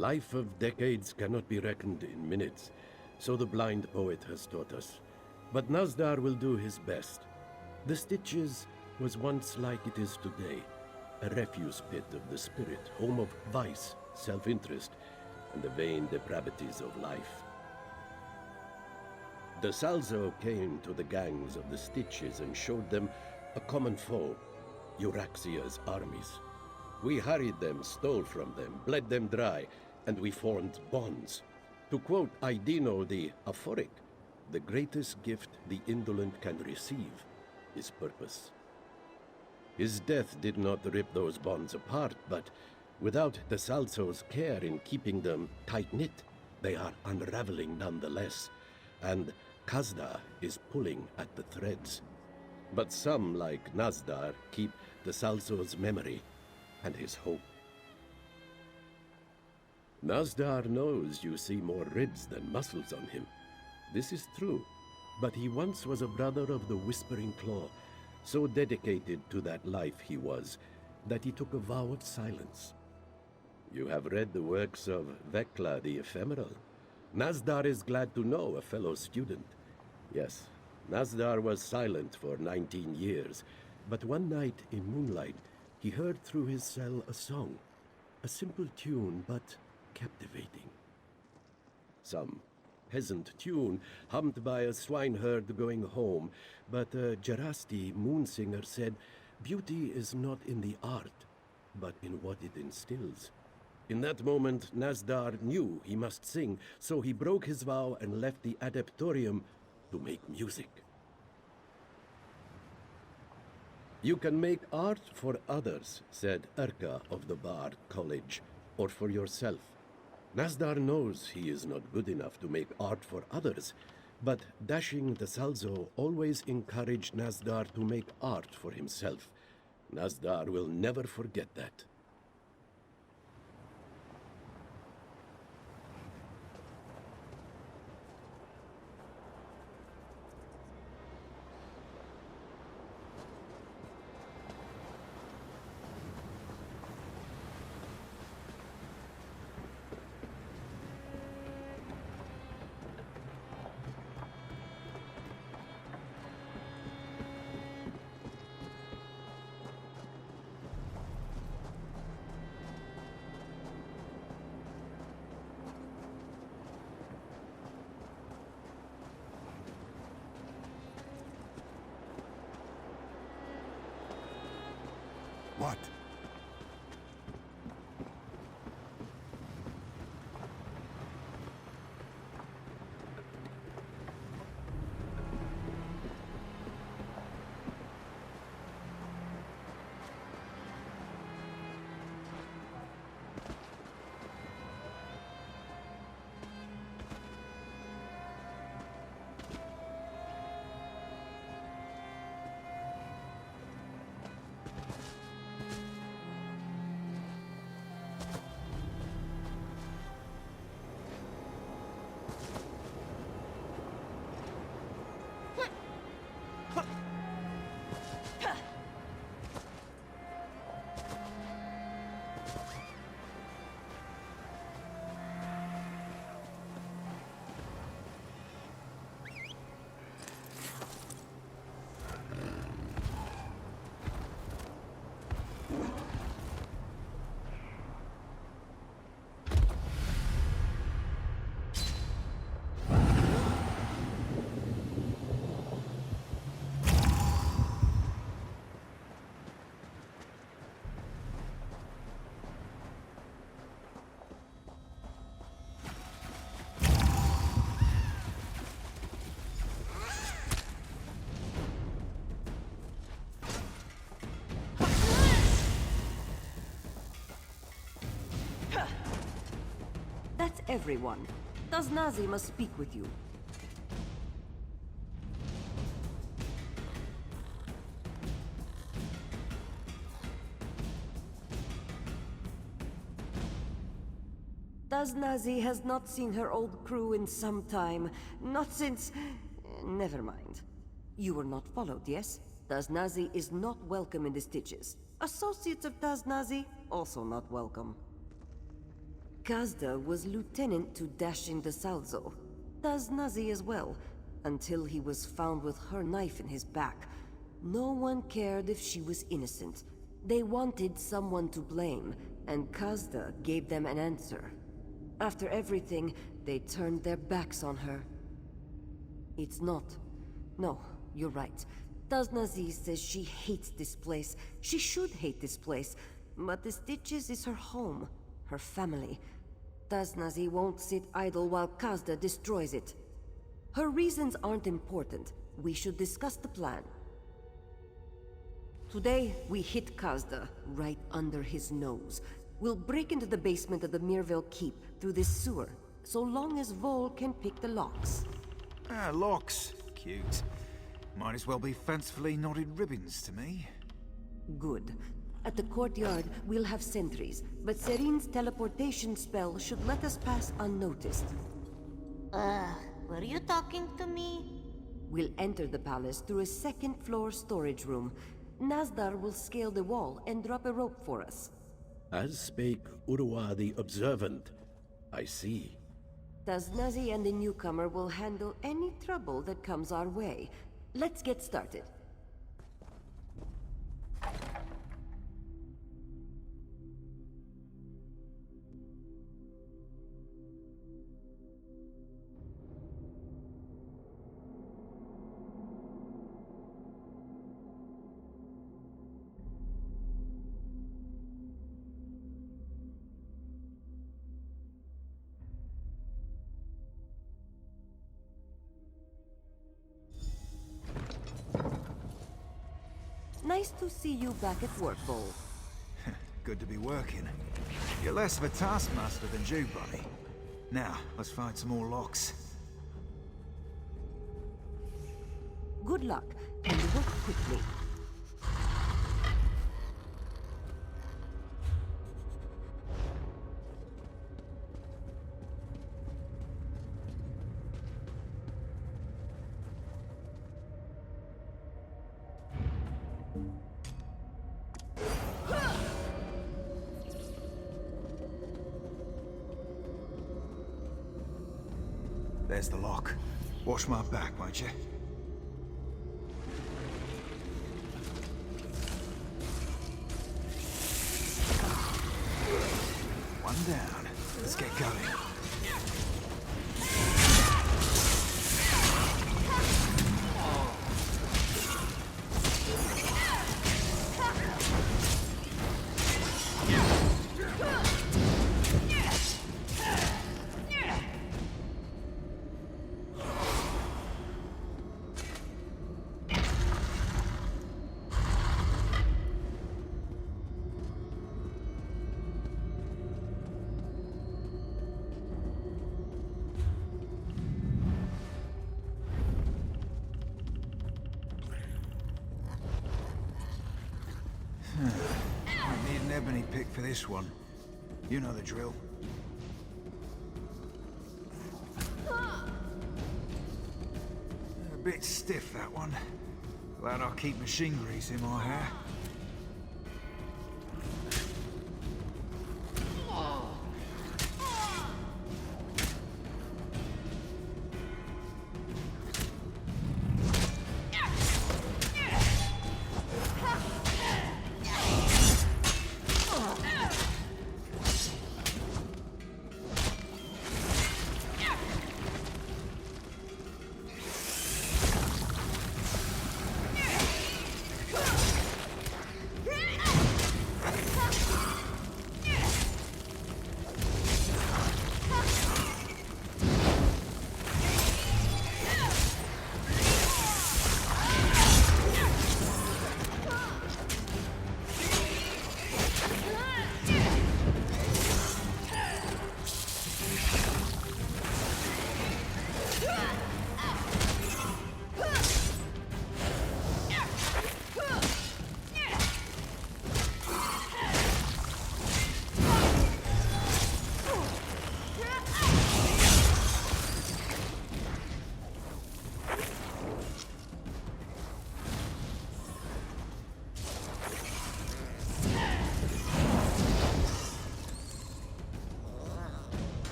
Life of decades cannot be reckoned in minutes, so the blind poet has taught us. But Nazdar will do his best. The Stitches was once like it is today, a refuse pit of the spirit, home of vice, self-interest, and the vain depravities of life. De Salzo came to the gangs of the Stitches and showed them a common foe, Euraxia's armies. We harried them, stole from them, bled them dry, and we formed bonds. To quote Aidino the Aphoric, the greatest gift the indolent can receive is purpose. His death did not rip those bonds apart, but without De Salzo's care in keeping them tight-knit, they are unraveling nonetheless, and Kazda is pulling at the threads. But some, like Nazdar, keep De Salzo's memory and his hope. Nazdar knows you see more ribs than muscles on him. This is true, but he once was a brother of the Whispering Claw, so dedicated to that life he was, that he took a vow of silence. You have read the works of Vekla the Ephemeral. Nazdar is glad to know a fellow student. Yes, Nazdar was silent for 19 years, but one night in moonlight, he heard through his cell a song. A simple tune, but captivating. Some peasant tune hummed by a swineherd going home, but a Jarasti moonsinger said, "Beauty is not in the art, but in what it instills." In that moment, Nazdar knew he must sing, so he broke his vow and left the adeptorium to make music. You can make art for others, said Urka of the Bard College, or for yourself. Nazdar knows he is not good enough to make art for others, but dashing De Salzo always encouraged Nazdar to make art for himself. Nazdar will never forget that. What? That's everyone. Taznazi must speak with you. Taznazi has not seen her old crew in some time. Not since... Never mind. You were not followed, yes? Taznazi is not welcome in the Stitches. Associates of Taznazi, also not welcome. Kazda was lieutenant to Dashin de Salzo. Does Nazi as well, until he was found with her knife in his back. No one cared if she was innocent. They wanted someone to blame, and Kazda gave them an answer. After everything, they turned their backs on her. It's not. No, you're right. Nazi says she hates this place. She should hate this place. But the Stitches is her home, her family. Nazi won't sit idle while Kazda destroys it. Her reasons aren't important. We should discuss the plan. Today, we hit Kazda right under his nose. We'll break into the basement of the Mirville Keep through this sewer, so long as Vol can pick the locks. Ah, locks. Cute. Might as well be fancifully knotted ribbons to me. Good. At the courtyard, we'll have sentries, but Serene's teleportation spell should let us pass unnoticed. Were you talking to me? We'll enter the palace through a second-floor storage room. Nazdar will scale the wall and drop a rope for us. As spake Urua the Observant. I see. Nazi and the newcomer will handle any trouble that comes our way. Let's get started. Nice to see you back at work, Vol. Good to be working. You're less of a taskmaster than Jew, buddy. Now, let's find some more locks. Good luck, and work quickly. There's the lock. Watch my back, won't you? One down. Let's get going. I need an ebony pick for this one. You know the drill. A bit stiff, that one. Glad I'll keep machine grease in my hair.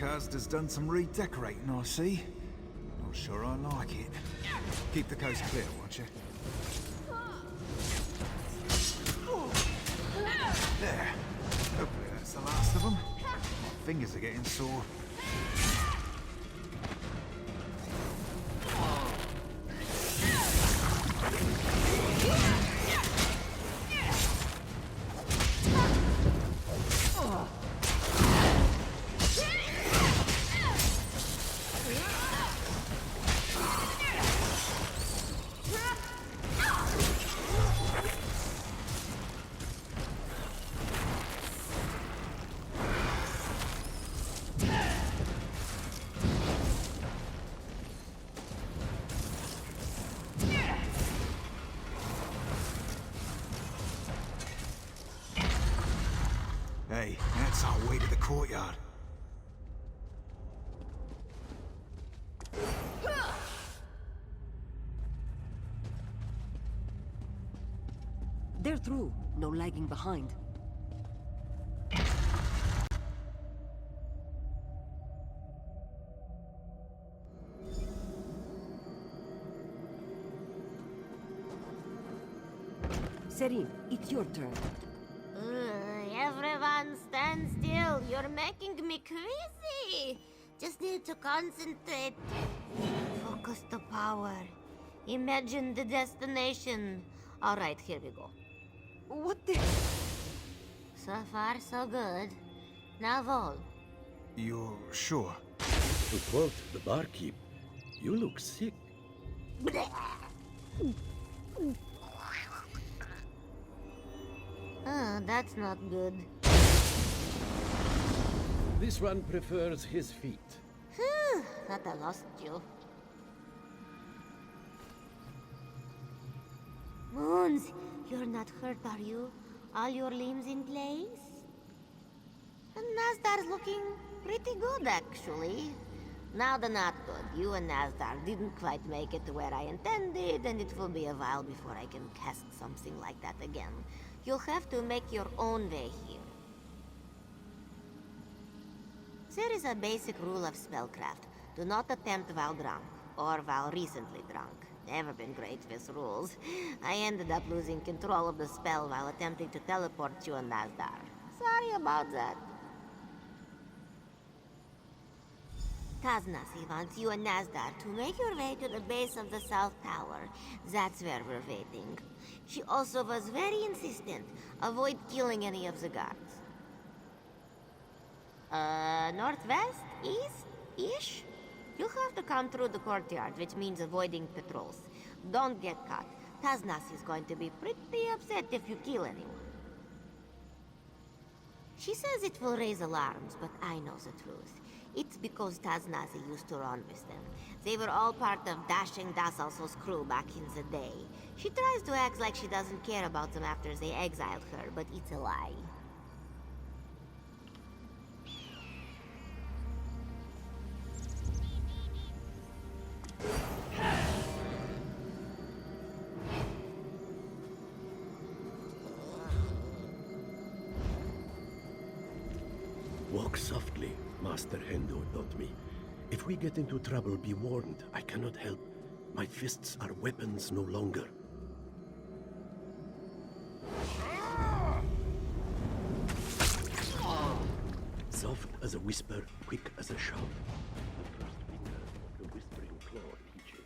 Kaz has done some redecorating, I see. Not sure I like it. Keep the coast clear, won't you? There. Hopefully that's the last of them. My fingers are getting sore. Hey, that's our way to the courtyard. They're through. No lagging behind. Serin, it's your turn. Everyone stand still. You're making me crazy. Just need to concentrate. Focus the power. Imagine the destination. All right, here we go. What the... So far, so good. Now roll. You're sure? To quote the barkeep, you look sick. That's not good. This one prefers his feet. Thought I lost you. Moons, you're not hurt, are you? All your limbs in place? And Nazdar's looking pretty good, actually. Now the not good. You and Nazdar didn't quite make it to where I intended, and it will be a while before I can cast something like that again. You'll have to make your own way here. There is a basic rule of spellcraft. Do not attempt while drunk, or while recently drunk. Never been great with rules. I ended up losing control of the spell while attempting to teleport you and Nazdar. Sorry about that. Taznasi wants you and Nazdar to make your way to the base of the South Tower. That's where we're waiting. She also was very insistent. Avoid killing any of the guards. Northwest? East-ish? You'll have to come through the courtyard, which means avoiding patrols. Don't get caught. Taznasi is going to be pretty upset if you kill anyone. She says it will raise alarms, but I know the truth. It's because Taznasi used to run with them. They were all part of Dashing Dasalso's crew back in the day. She tries to act like she doesn't care about them after they exiled her, but it's a lie. Walk softly, Master Hendo taught me. If we get into trouble, be warned. I cannot help. My fists are weapons no longer. Soft as a whisper, quick as a shout. The first finger of the whispering claw reaches.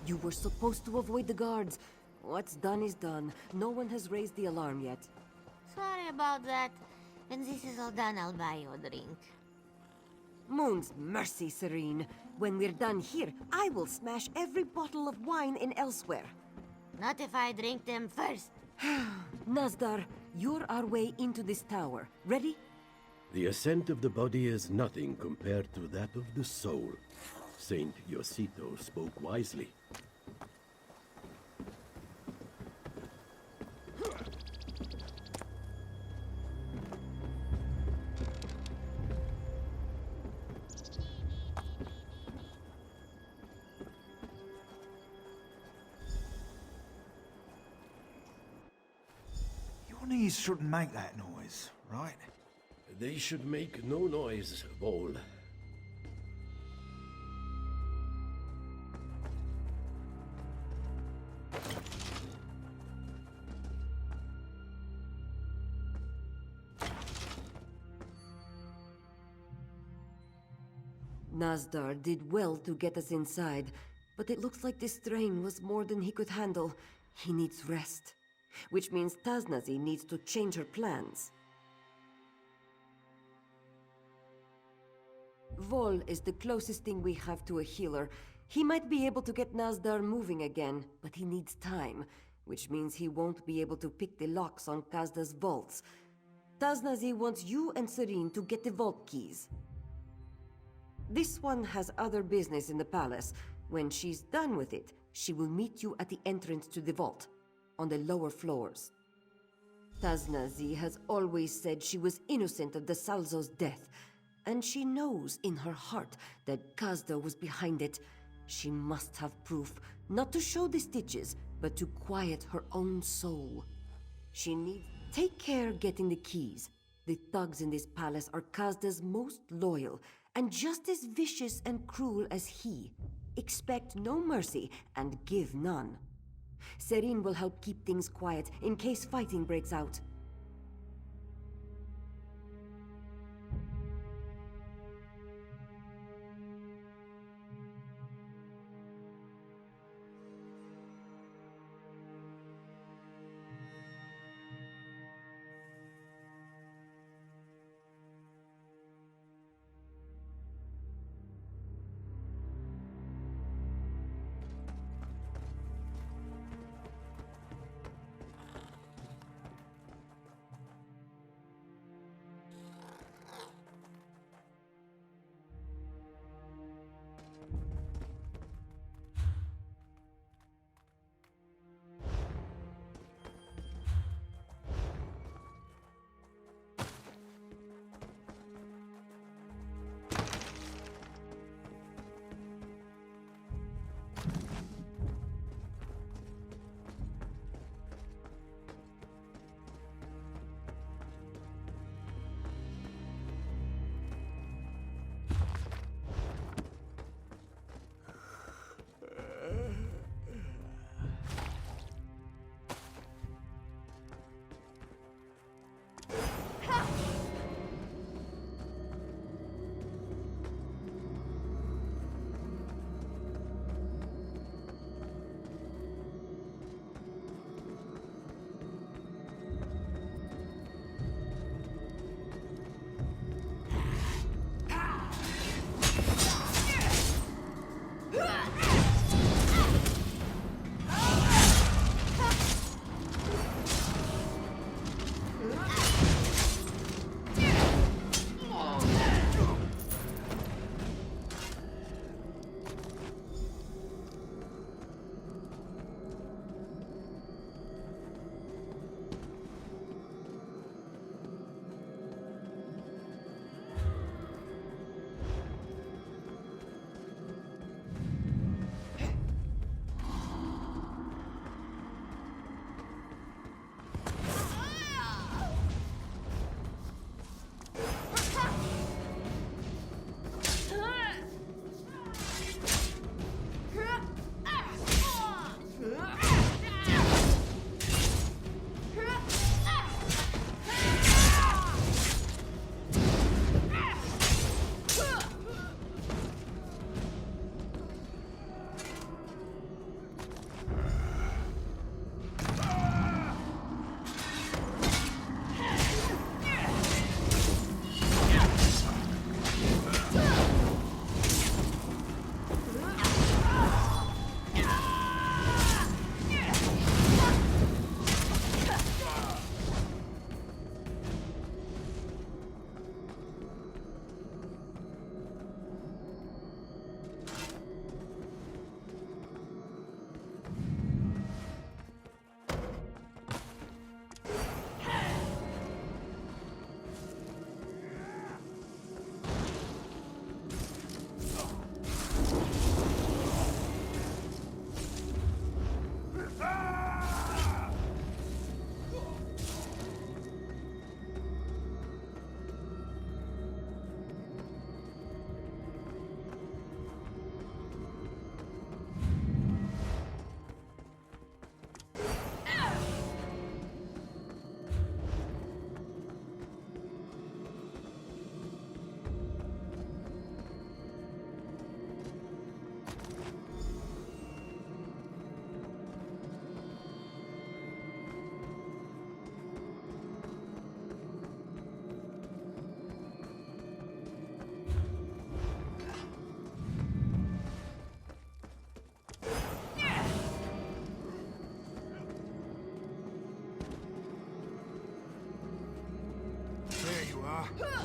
You were supposed to avoid the guards. What's done is done. No one has raised the alarm yet. Sorry about that. When this is all done, I'll buy you a drink. Moon's mercy, Serene. When we're done here, I will smash every bottle of wine in Elsewhere. Not if I drink them first. Nazdar, you're our way into this tower. Ready? The ascent of the body is nothing compared to that of the soul. Saint Yosito spoke wisely. Your knees shouldn't make that noise, right? They should make no noise, Vol. Nazdar did well to get us inside, but it looks like this strain was more than he could handle. He needs rest, which means Taznazi needs to change her plans. Vol is the closest thing we have to a healer. He might be able to get Nazdar moving again, but he needs time, which means he won't be able to pick the locks on Kazda's vaults. Taznazi wants you and Serene to get the vault keys. This one has other business in the palace. When she's done with it, she will meet you at the entrance to the vault, on the lower floors. Taznazi has always said she was innocent of the Salzo's death, and she knows in her heart that Kazda was behind it. She must have proof, not to show the stitches, but to quiet her own soul. She needs... Take care getting the keys. The thugs in this palace are Kazda's most loyal, and just as vicious and cruel as he. Expect no mercy and give none. Serene will help keep things quiet in case fighting breaks out.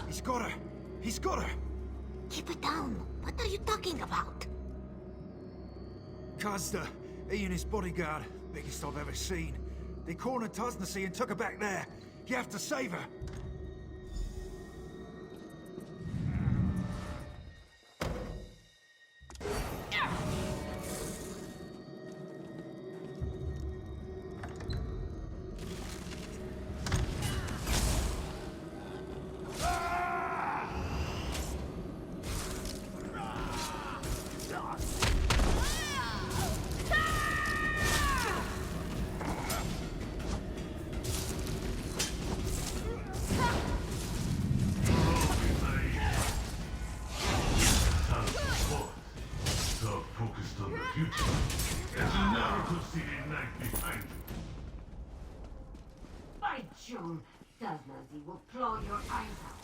He's got her! He's got her! Keep it down. What are you talking about? Kazda, he and his bodyguard, biggest I've ever seen. They cornered Tasnasi and took her back there. You have to save her. By June, Tasnazi will claw your eyes out.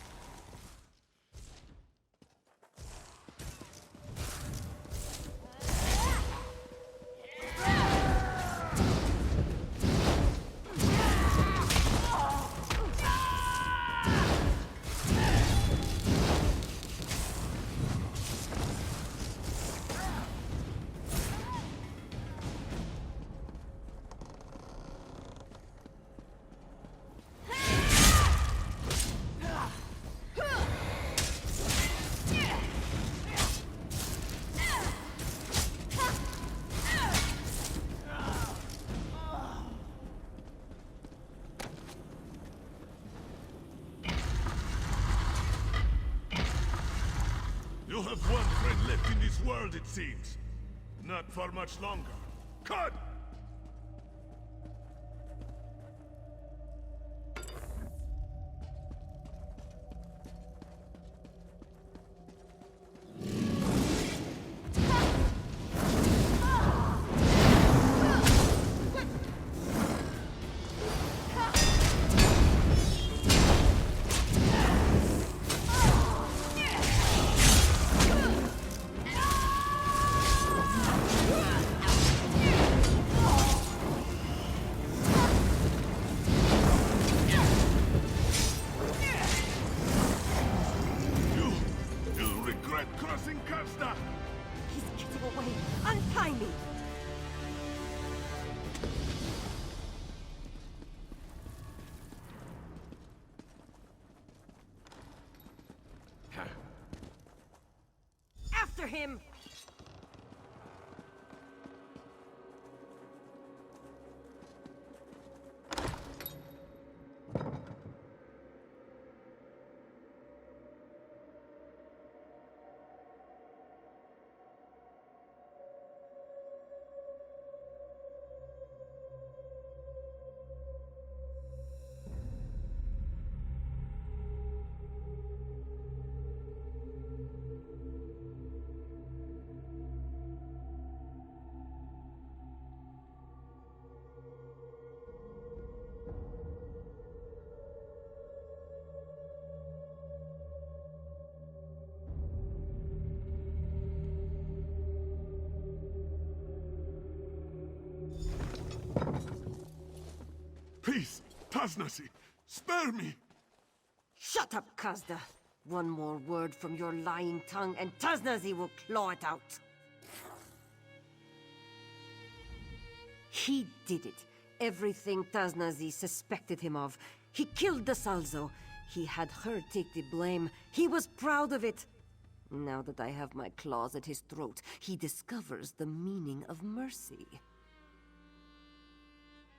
You have one friend left in this world, it seems. Not for much longer. Cut! You'll regret crossing Kavsta! He's getting away. Untie me. After him! Please, Tasnasi, spare me! Shut up, Kazda. One more word from your lying tongue and Tasnazi will claw it out. He did it. Everything Tasnazi suspected him of. He killed the Salzo. He had her take the blame. He was proud of it. Now that I have my claws at his throat, he discovers the meaning of mercy.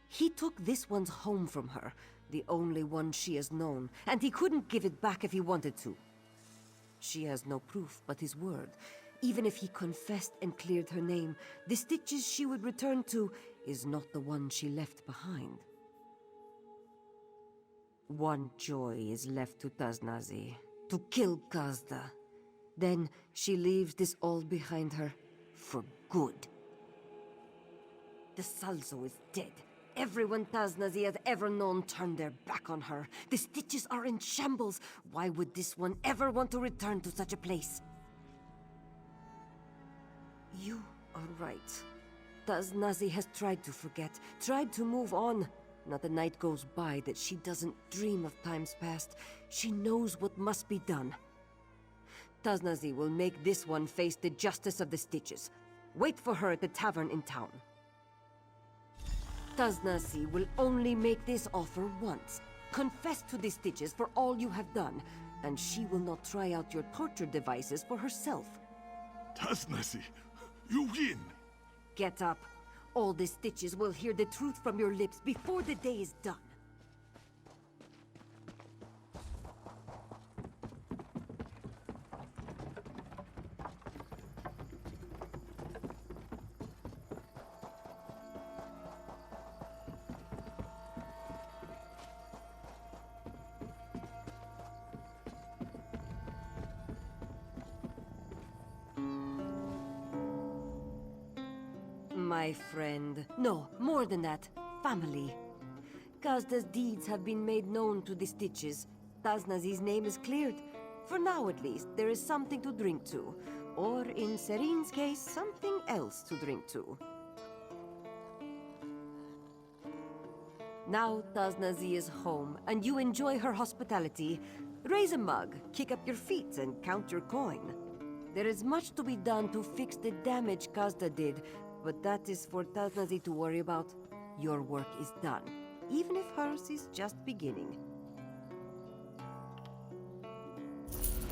He took this one's home from her, the only one she has known, and he couldn't give it back if he wanted to. She has no proof but his word. Even if he confessed and cleared her name, the stitches she would return to is not the one she left behind. One joy is left to Tasnazi, to kill Kazda. Then she leaves this all behind her, for good. The Salzo is dead. Everyone Tasnazi has ever known turned their back on her. The stitches are in shambles. Why would this one ever want to return to such a place? You are right. Tasnazi has tried to forget, tried to move on. Not a night goes by that she doesn't dream of times past. She knows what must be done. Taznazi will make this one face the justice of the Stitches. Wait for her at the tavern in town. Taznazi will only make this offer once. Confess to the Stitches for all you have done, and she will not try out your torture devices for herself. Tasnasi, you win! Get up. All the Stitches will hear the truth from your lips before the day is done. My friend. No, more than that. Family. Kazda's deeds have been made known to the Stitches. Taznazi's name is cleared. For now, at least, there is something to drink to. Or, in Serene's case, something else to drink to. Now Taznazi is home, and you enjoy her hospitality. Raise a mug, kick up your feet, and count your coin. There is much to be done to fix the damage Kazda did, but that is for Taznazi to worry about. Your work is done, even if hers is just beginning.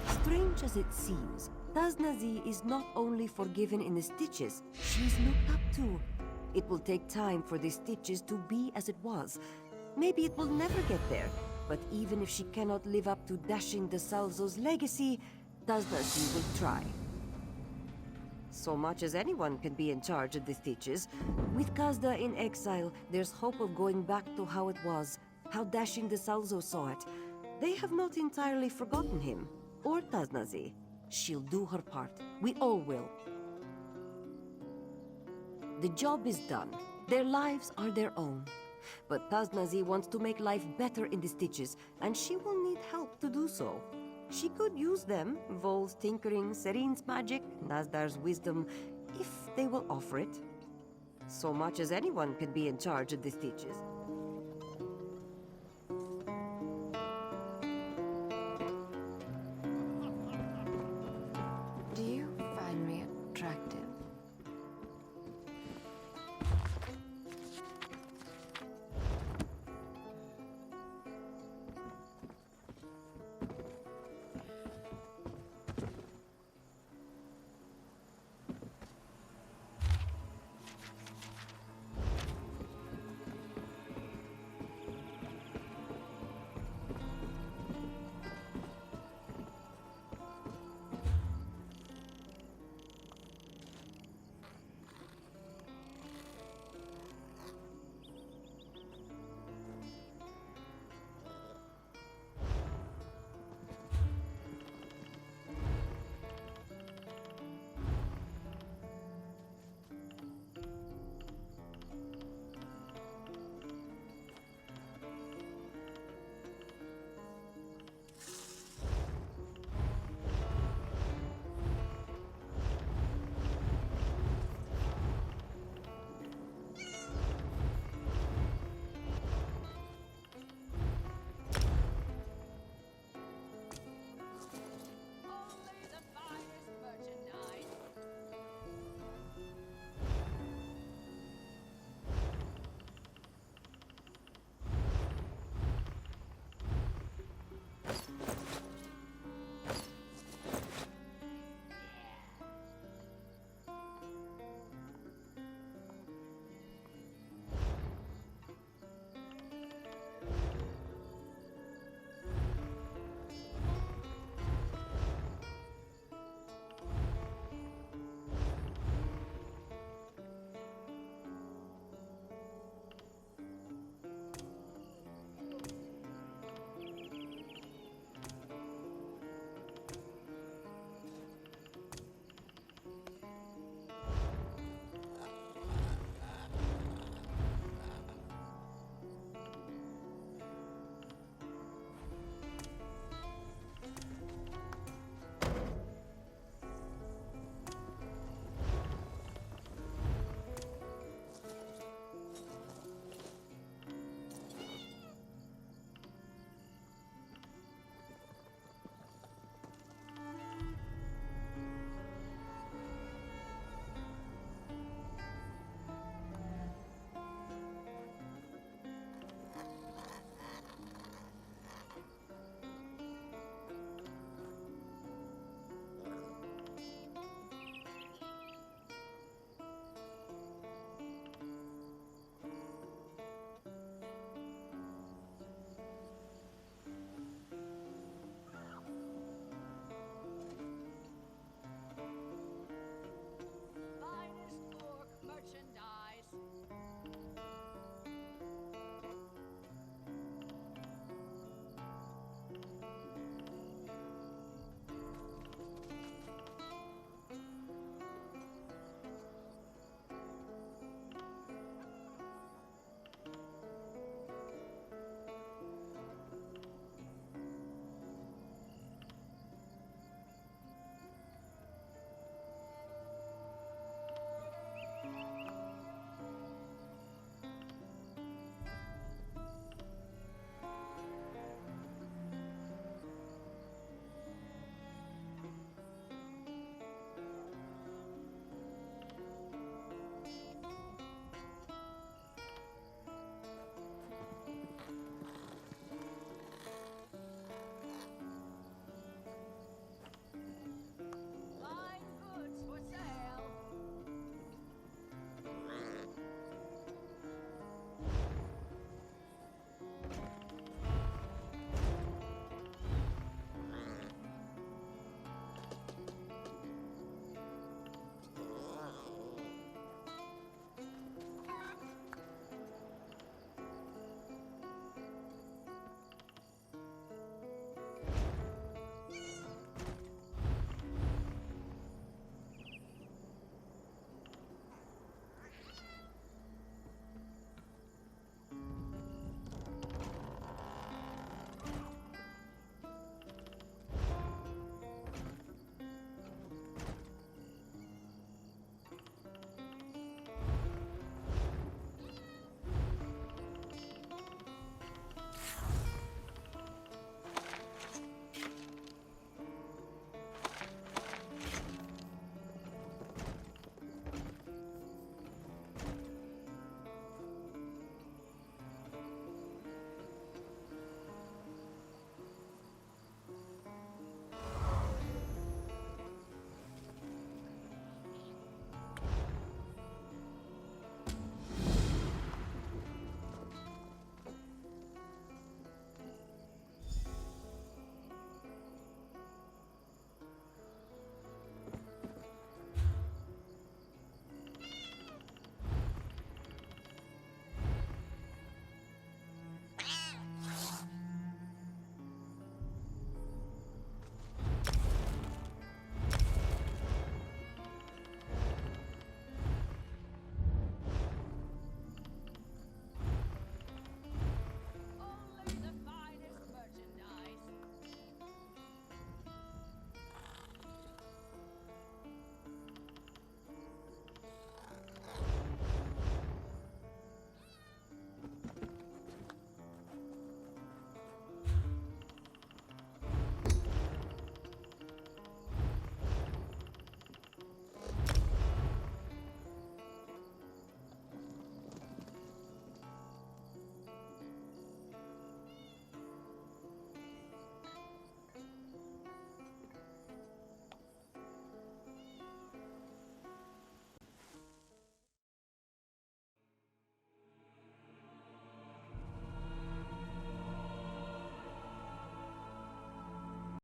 Strange as it seems, Taznazi is not only forgiven in the Stitches, she's looked up to. It will take time for the Stitches to be as it was. Maybe it will never get there, but even if she cannot live up to Dashing the Salzo's legacy, Taznazi will try. So much as anyone can be in charge of the Stitches. With Kazda in exile, there's hope of going back to how it was, how Dashing the Salzo saw it. They have not entirely forgotten him, or Taznazi. She'll do her part. We all will. The job is done. Their lives are their own. But Taznazi wants to make life better in the Stitches, and she will need help to do so. She could use them, Vol's tinkering, Serene's magic, Nazdar's wisdom, if they will offer it. So much as anyone can be in charge of the Stitches. Do you find me attractive?